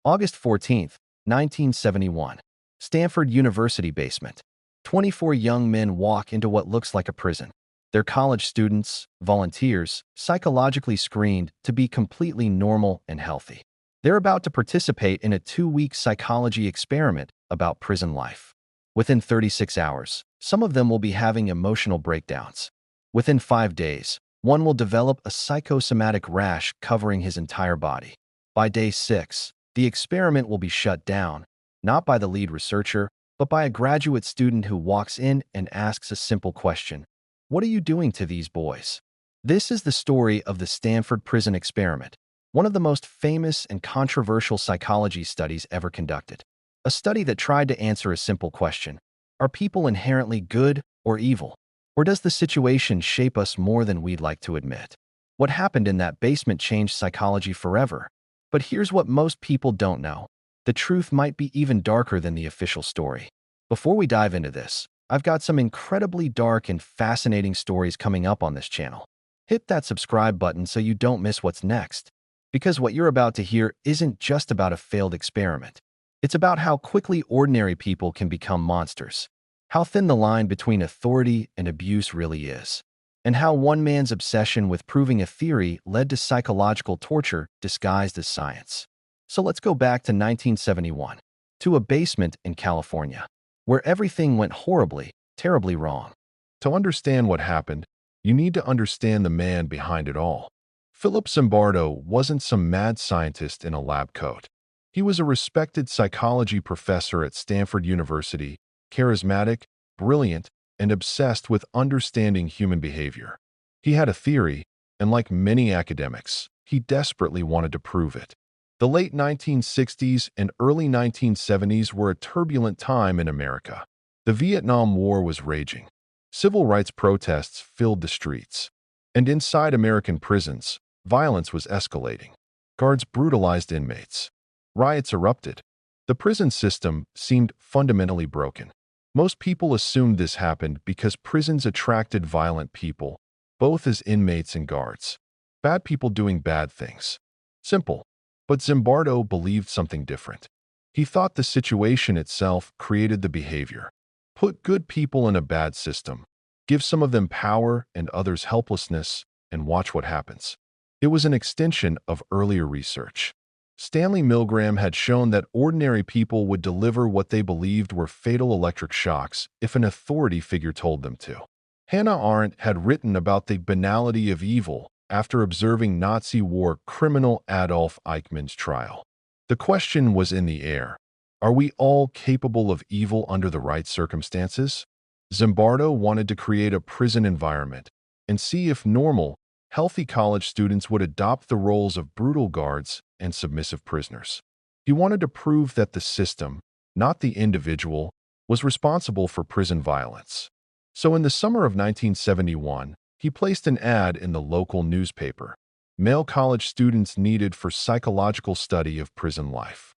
August 14th, 1971. Stanford University basement. 24 young men walk into what looks like a prison. They're college students, volunteers, psychologically screened to be completely normal and healthy. They're about to participate in a 2-week psychology experiment about prison life. Within 36 hours, some of them will be having emotional breakdowns. Within 5 days, one will develop a psychosomatic rash covering his entire body. By day 6, the experiment will be shut down, not by the lead researcher, but by a graduate student who walks in and asks a simple question: "What are you doing to these boys?" This is the story of the Stanford Prison Experiment, one of the most famous and controversial psychology studies ever conducted. A study that tried to answer a simple question: are people inherently good or evil? Or does the situation shape us more than we'd like to admit? What happened in that basement changed psychology forever. But here's what most people don't know. The truth might be even darker than the official story. Before we dive into this, I've got some incredibly dark and fascinating stories coming up on this channel. Hit that subscribe button so you don't miss what's next. Because what you're about to hear isn't just about a failed experiment. It's about how quickly ordinary people can become monsters, how thin the line between authority and abuse really is, and how one man's obsession with proving a theory led to psychological torture disguised as science. So let's go back to 1971, to a basement in California, where everything went horribly, terribly wrong. To understand what happened, you need to understand the man behind it all. Philip Zimbardo wasn't some mad scientist in a lab coat. He was a respected psychology professor at Stanford University, charismatic, brilliant, and obsessed with understanding human behavior. He had a theory, and like many academics, he desperately wanted to prove it. The late 1960s and early 1970s were a turbulent time in America. The Vietnam War was raging. Civil rights protests filled the streets. And inside American prisons, violence was escalating. Guards brutalized inmates. Riots erupted. The prison system seemed fundamentally broken. Most people assumed this happened because prisons attracted violent people, both as inmates and guards. Bad people doing bad things. Simple. But Zimbardo believed something different. He thought the situation itself created the behavior. Put good people in a bad system, give some of them power and others helplessness, and watch what happens. It was an extension of earlier research. Stanley Milgram had shown that ordinary people would deliver what they believed were fatal electric shocks if an authority figure told them to. Hannah Arendt had written about the banality of evil after observing Nazi war criminal Adolf Eichmann's trial. The question was in the air: are we all capable of evil under the right circumstances? Zimbardo wanted to create a prison environment and see if normal, healthy college students would adopt the roles of brutal guards and submissive prisoners. He wanted to prove that the system, not the individual, was responsible for prison violence. So in the summer of 1971, he placed an ad in the local newspaper: male college students needed for psychological study of prison life.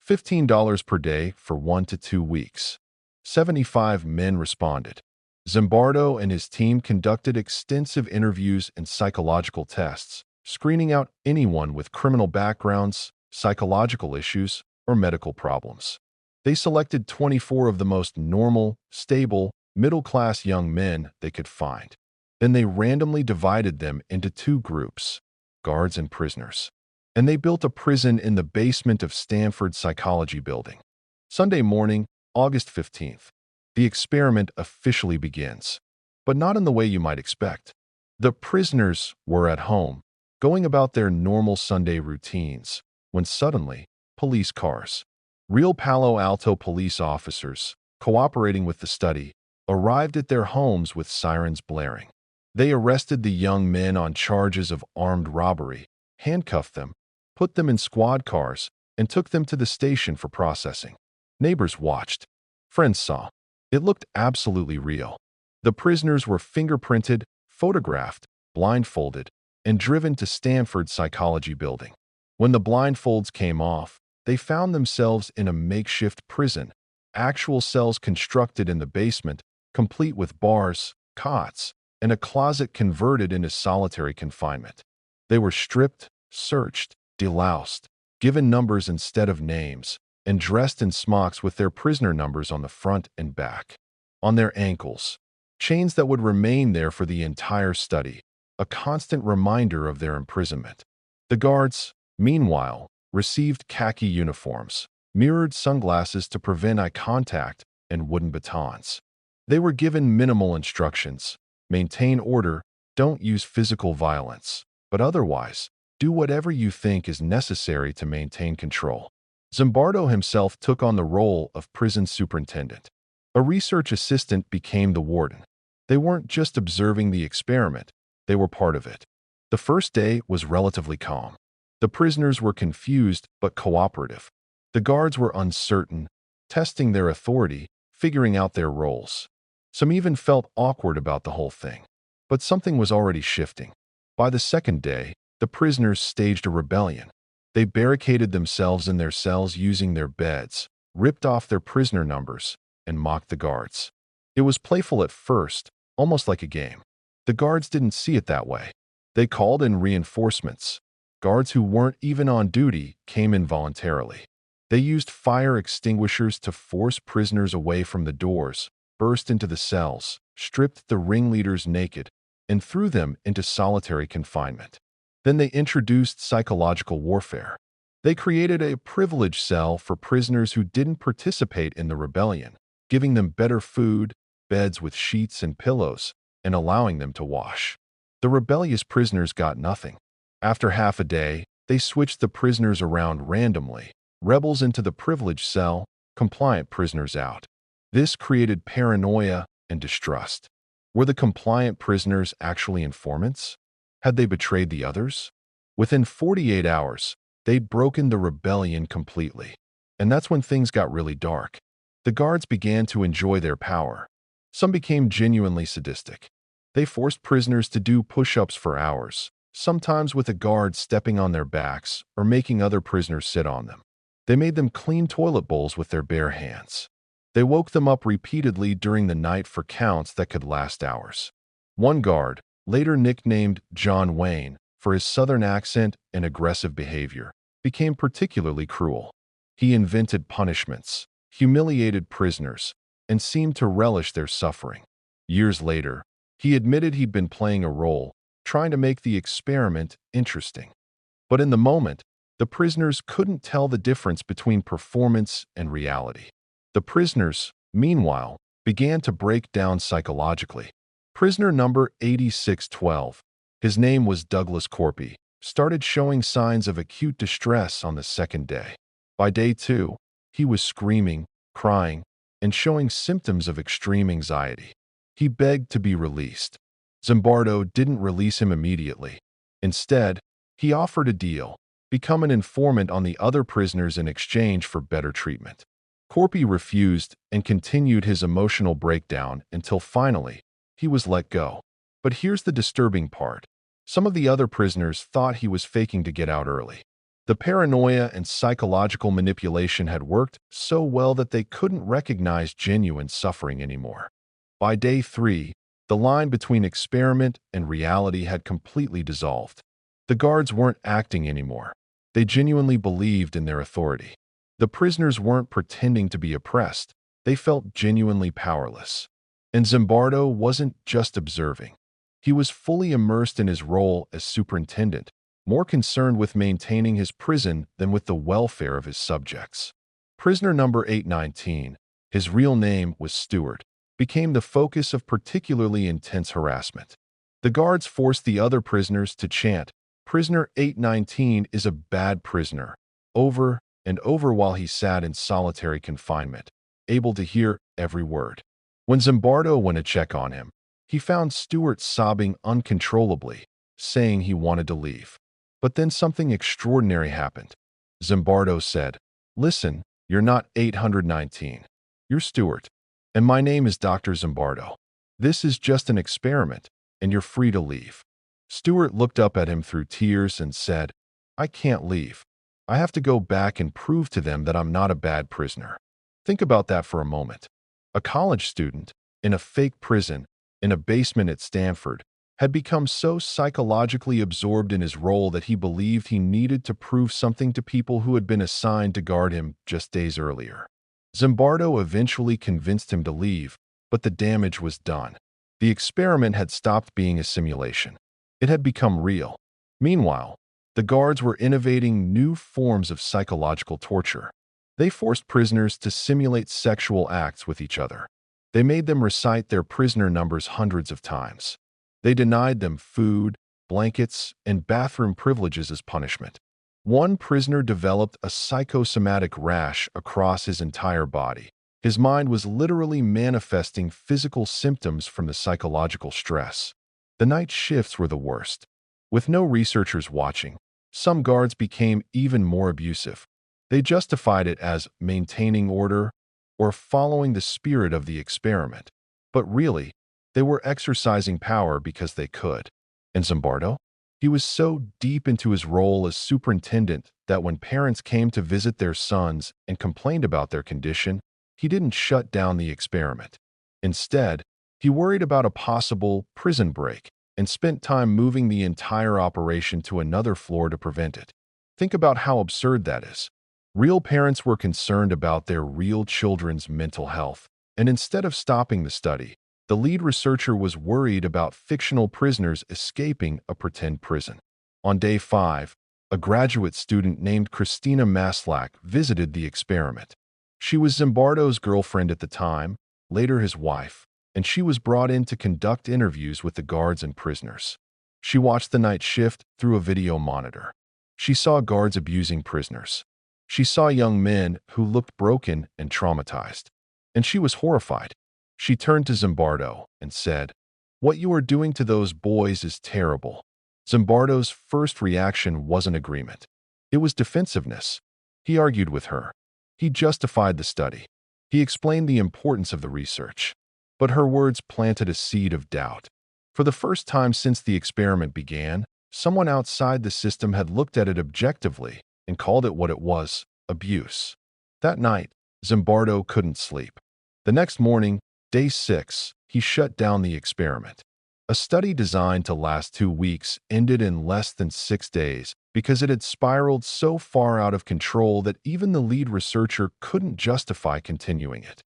$15 per day for 1 to 2 weeks. 75 men responded. Zimbardo and his team conducted extensive interviews and psychological tests, screening out anyone with criminal backgrounds, psychological issues, or medical problems. They selected 24 of the most normal, stable, middle-class young men they could find. Then they randomly divided them into 2 groups, guards and prisoners. And they built a prison in the basement of Stanford Psychology Building. Sunday morning, August 15th. The experiment officially begins. But not in the way you might expect. The prisoners were at home, going about their normal Sunday routines, when suddenly, police cars, real Palo Alto police officers, cooperating with the study, arrived at their homes with sirens blaring. They arrested the young men on charges of armed robbery, handcuffed them, put them in squad cars, and took them to the station for processing. Neighbors watched. Friends saw. It looked absolutely real. The prisoners were fingerprinted, photographed, blindfolded, and driven to Stanford Psychology Building. When the blindfolds came off, they found themselves in a makeshift prison, actual cells constructed in the basement, complete with bars, cots, and a closet converted into solitary confinement. They were stripped, searched, deloused. given numbers instead of names, and dressed in smocks with their prisoner numbers on the front and back. On their ankles, chains that would remain there for the entire study, a constant reminder of their imprisonment. The guards, meanwhile, received khaki uniforms, mirrored sunglasses to prevent eye contact, and wooden batons. They were given minimal instructions: maintain order, don't use physical violence, but otherwise, do whatever you think is necessary to maintain control. Zimbardo himself took on the role of prison superintendent. A research assistant became the warden. They weren't just observing the experiment, they were part of it. The first day was relatively calm. The prisoners were confused but cooperative. The guards were uncertain, testing their authority, figuring out their roles. Some even felt awkward about the whole thing. But something was already shifting. By the second day, the prisoners staged a rebellion. They barricaded themselves in their cells using their beds, ripped off their prisoner numbers, and mocked the guards. It was playful at first, almost like a game. The guards didn't see it that way. They called in reinforcements. Guards who weren't even on duty came in voluntarily. They used fire extinguishers to force prisoners away from the doors, burst into the cells, stripped the ringleaders naked, and threw them into solitary confinement. Then they introduced psychological warfare. They created a privileged cell for prisoners who didn't participate in the rebellion, giving them better food, beds with sheets and pillows, and allowing them to wash. The rebellious prisoners got nothing. After half a day, they switched the prisoners around randomly, rebels into the privileged cell, compliant prisoners out. This created paranoia and distrust. Were the compliant prisoners actually informants? Had they betrayed the others? Within 48 hours, they'd broken the rebellion completely. And that's when things got really dark. The guards began to enjoy their power. Some became genuinely sadistic. They forced prisoners to do push-ups for hours, sometimes with a guard stepping on their backs or making other prisoners sit on them. They made them clean toilet bowls with their bare hands. They woke them up repeatedly during the night for counts that could last hours. One guard, later nicknamed John Wayne for his southern accent and aggressive behavior, became particularly cruel. He invented punishments, humiliated prisoners, and seemed to relish their suffering. Years later, he admitted he'd been playing a role, trying to make the experiment interesting. But in the moment, the prisoners couldn't tell the difference between performance and reality. The prisoners, meanwhile, began to break down psychologically. Prisoner number 8612, his name was Douglas Corpy, started showing signs of acute distress on the second day. By day 2, he was screaming, crying, and showing symptoms of extreme anxiety. He begged to be released. Zimbardo didn't release him immediately. Instead, he offered a deal: become an informant on the other prisoners in exchange for better treatment. Corpy refused and continued his emotional breakdown until finally, he was let go. But here's the disturbing part. Some of the other prisoners thought he was faking to get out early. The paranoia and psychological manipulation had worked so well that they couldn't recognize genuine suffering anymore. By day 3, the line between experiment and reality had completely dissolved. The guards weren't acting anymore. They genuinely believed in their authority. The prisoners weren't pretending to be oppressed. They felt genuinely powerless. And Zimbardo wasn't just observing. He was fully immersed in his role as superintendent, more concerned with maintaining his prison than with the welfare of his subjects. Prisoner number 819, his real name was Stewart, became the focus of particularly intense harassment. The guards forced the other prisoners to chant, "Prisoner 819 is a bad prisoner," over and over while he sat in solitary confinement, able to hear every word. When Zimbardo went to check on him, he found Stewart sobbing uncontrollably, saying he wanted to leave. But then something extraordinary happened. Zimbardo said, "Listen, you're not 819. You're Stewart. And my name is Dr. Zimbardo. This is just an experiment, and you're free to leave." Stewart looked up at him through tears and said, "I can't leave. I have to go back and prove to them that I'm not a bad prisoner." Think about that for a moment. A college student, in a fake prison, in a basement at Stanford, had become so psychologically absorbed in his role that he believed he needed to prove something to people who had been assigned to guard him just days earlier. Zimbardo eventually convinced him to leave, but the damage was done. The experiment had stopped being a simulation. It had become real. Meanwhile, the guards were innovating new forms of psychological torture. They forced prisoners to simulate sexual acts with each other. They made them recite their prisoner numbers hundreds of times. They denied them food, blankets, and bathroom privileges as punishment. One prisoner developed a psychosomatic rash across his entire body. His mind was literally manifesting physical symptoms from the psychological stress. The night shifts were the worst. With no researchers watching, some guards became even more abusive. They justified it as maintaining order or following the spirit of the experiment. But really, they were exercising power because they could. And Zimbardo? He was so deep into his role as superintendent that when parents came to visit their sons and complained about their condition, he didn't shut down the experiment. Instead, he worried about a possible prison break and spent time moving the entire operation to another floor to prevent it. Think about how absurd that is. Real parents were concerned about their real children's mental health, and instead of stopping the study, the lead researcher was worried about fictional prisoners escaping a pretend prison. On day 5, a graduate student named Christina Maslach visited the experiment. She was Zimbardo's girlfriend at the time, later his wife, and she was brought in to conduct interviews with the guards and prisoners. She watched the night shift through a video monitor. She saw guards abusing prisoners. She saw young men who looked broken and traumatized. And she was horrified. She turned to Zimbardo and said, "What you are doing to those boys is terrible." Zimbardo's first reaction wasn't agreement. It was defensiveness. He argued with her. He justified the study. He explained the importance of the research. But her words planted a seed of doubt. For the first time since the experiment began, someone outside the system had looked at it objectively and called it what it was: abuse. That night, Zimbardo couldn't sleep. The next morning, day 6, he shut down the experiment. A study designed to last 2 weeks ended in less than 6 days because it had spiraled so far out of control that even the lead researcher couldn't justify continuing it.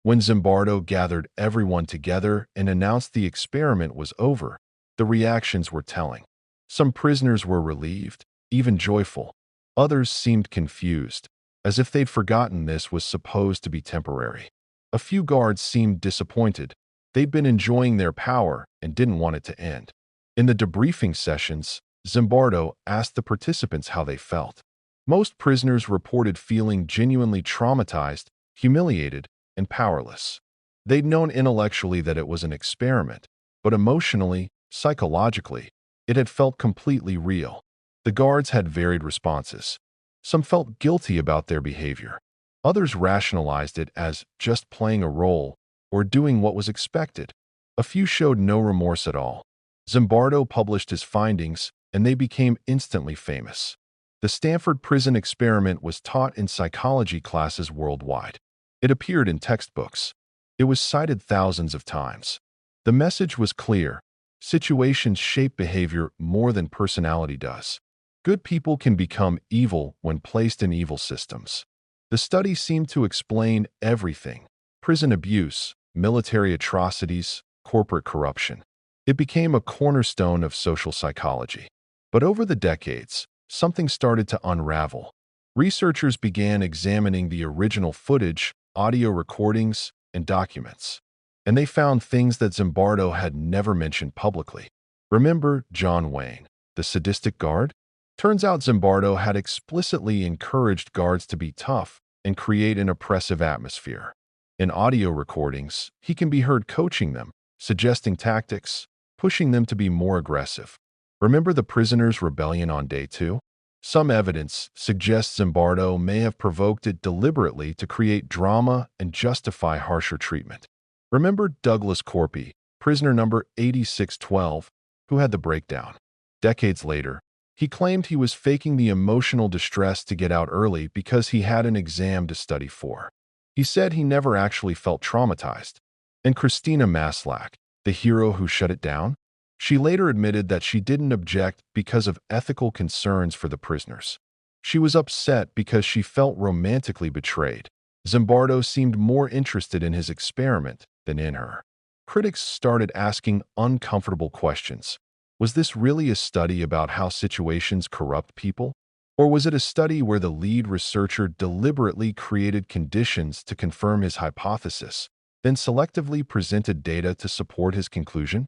When Zimbardo gathered everyone together and announced the experiment was over, the reactions were telling. Some prisoners were relieved, even joyful. Others seemed confused, as if they'd forgotten this was supposed to be temporary. A few guards seemed disappointed. They'd been enjoying their power and didn't want it to end. In the debriefing sessions, Zimbardo asked the participants how they felt. Most prisoners reported feeling genuinely traumatized, humiliated, and powerless. They'd known intellectually that it was an experiment, but emotionally, psychologically, it had felt completely real. The guards had varied responses. Some felt guilty about their behavior. Others rationalized it as just playing a role or doing what was expected. A few showed no remorse at all. Zimbardo published his findings, and they became instantly famous. The Stanford Prison Experiment was taught in psychology classes worldwide. It appeared in textbooks. It was cited thousands of times. The message was clear. Situations shape behavior more than personality does. Good people can become evil when placed in evil systems. The study seemed to explain everything: prison abuse, military atrocities, corporate corruption. It became a cornerstone of social psychology. But over the decades, something started to unravel. Researchers began examining the original footage, audio recordings, and documents. And they found things that Zimbardo had never mentioned publicly. Remember John Wayne, the sadistic guard? Turns out Zimbardo had explicitly encouraged guards to be tough and create an oppressive atmosphere. In audio recordings, he can be heard coaching them, suggesting tactics, pushing them to be more aggressive. Remember the prisoners' rebellion on day 2? Some evidence suggests Zimbardo may have provoked it deliberately to create drama and justify harsher treatment. Remember Douglas Corpy, prisoner number 8612, who had the breakdown. Decades later, he claimed he was faking the emotional distress to get out early because he had an exam to study for. He said he never actually felt traumatized. And Christina Maslach, the hero who shut it down? She later admitted that she didn't object because of ethical concerns for the prisoners. She was upset because she felt romantically betrayed. Zimbardo seemed more interested in his experiment than in her. Critics started asking uncomfortable questions. Was this really a study about how situations corrupt people? Or was it a study where the lead researcher deliberately created conditions to confirm his hypothesis, then selectively presented data to support his conclusion?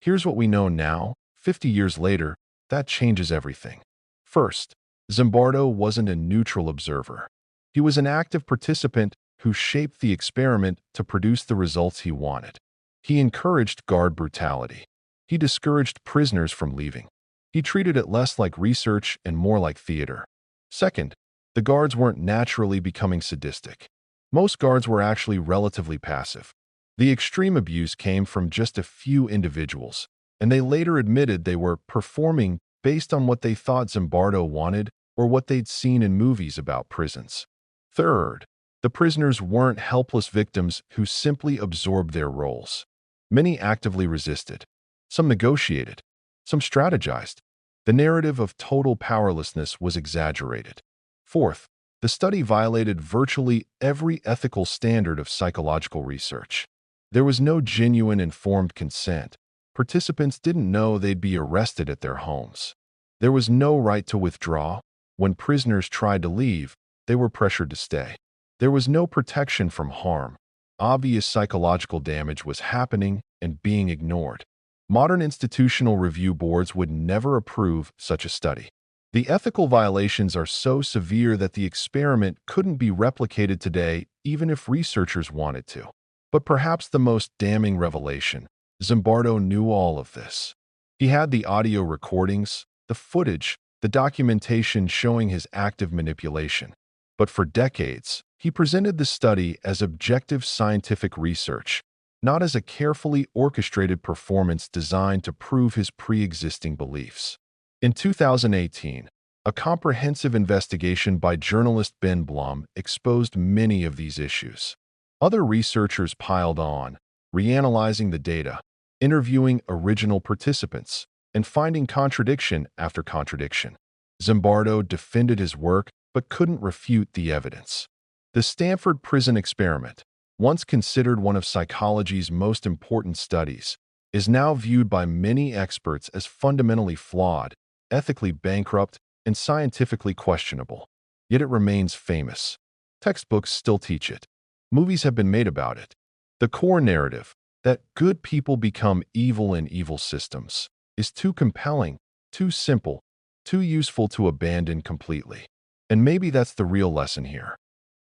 Here's what we know now, 50 years later, that changes everything. First, Zimbardo wasn't a neutral observer. He was an active participant who shaped the experiment to produce the results he wanted. He encouraged guard brutality. He discouraged prisoners from leaving. He treated it less like research and more like theater. Second, the guards weren't naturally becoming sadistic. Most guards were actually relatively passive. The extreme abuse came from just a few individuals, and they later admitted they were performing based on what they thought Zimbardo wanted or what they'd seen in movies about prisons. Third, the prisoners weren't helpless victims who simply absorbed their roles. Many actively resisted. Some negotiated. Some strategized. The narrative of total powerlessness was exaggerated. Fourth, the study violated virtually every ethical standard of psychological research. There was no genuine informed consent. Participants didn't know they'd be arrested at their homes. There was no right to withdraw. When prisoners tried to leave, they were pressured to stay. There was no protection from harm. Obvious psychological damage was happening and being ignored. Modern institutional review boards would never approve such a study. The ethical violations are so severe that the experiment couldn't be replicated today even if researchers wanted to. But perhaps the most damning revelation, Zimbardo knew all of this. He had the audio recordings, the footage, the documentation showing his active manipulation. But for decades, he presented the study as objective scientific research, not as a carefully orchestrated performance designed to prove his pre-existing beliefs. In 2018, a comprehensive investigation by journalist Ben Blum exposed many of these issues. Other researchers piled on, reanalyzing the data, interviewing original participants, and finding contradiction after contradiction. Zimbardo defended his work but couldn't refute the evidence. The Stanford Prison Experiment, once considered one of psychology's most important studies, is now viewed by many experts as fundamentally flawed, ethically bankrupt, and scientifically questionable. Yet it remains famous. Textbooks still teach it. Movies have been made about it. The core narrative, that good people become evil in evil systems, is too compelling, too simple, too useful to abandon completely. And maybe that's the real lesson here.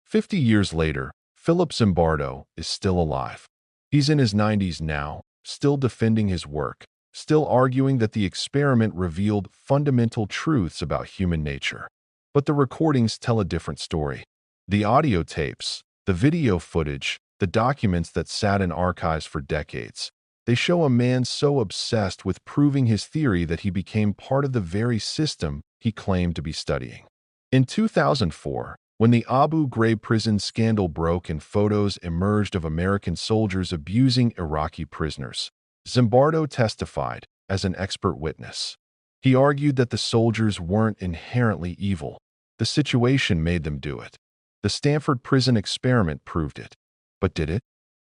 50 years later, Philip Zimbardo is still alive. He's in his 90s now, still defending his work, still arguing that the experiment revealed fundamental truths about human nature. But the recordings tell a different story. The audio tapes, the video footage, the documents that sat in archives for decades, they show a man so obsessed with proving his theory that he became part of the very system he claimed to be studying. In 2004, when the Abu Ghraib prison scandal broke and photos emerged of American soldiers abusing Iraqi prisoners, Zimbardo testified as an expert witness. He argued that the soldiers weren't inherently evil. The situation made them do it. The Stanford Prison Experiment proved it. But did it?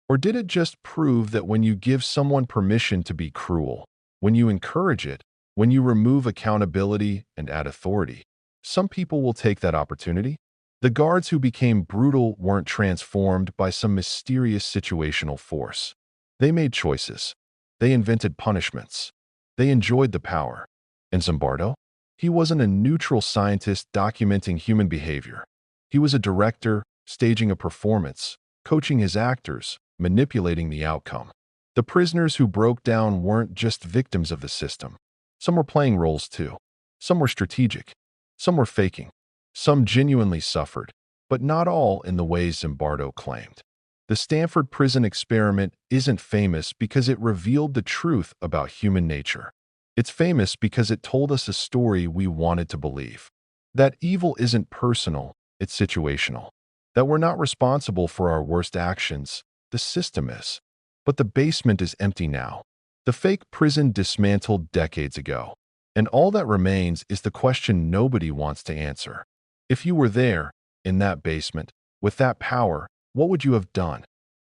Or did it just prove that when you give someone permission to be cruel, when you encourage it, when you remove accountability and add authority, some people will take that opportunity? The guards who became brutal weren't transformed by some mysterious situational force. They made choices. They invented punishments. They enjoyed the power. And Zimbardo? He wasn't a neutral scientist documenting human behavior. He was a director, staging a performance, coaching his actors, manipulating the outcome. The prisoners who broke down weren't just victims of the system. Some were playing roles too. Some were strategic. Some were faking. Some genuinely suffered, but not all in the ways Zimbardo claimed. The Stanford Prison Experiment isn't famous because it revealed the truth about human nature. It's famous because it told us a story we wanted to believe. That evil isn't personal, it's situational. That we're not responsible for our worst actions, the system is. But the basement is empty now. The fake prison dismantled decades ago. And all that remains is the question nobody wants to answer. If you were there, in that basement, with that power, what would you have done?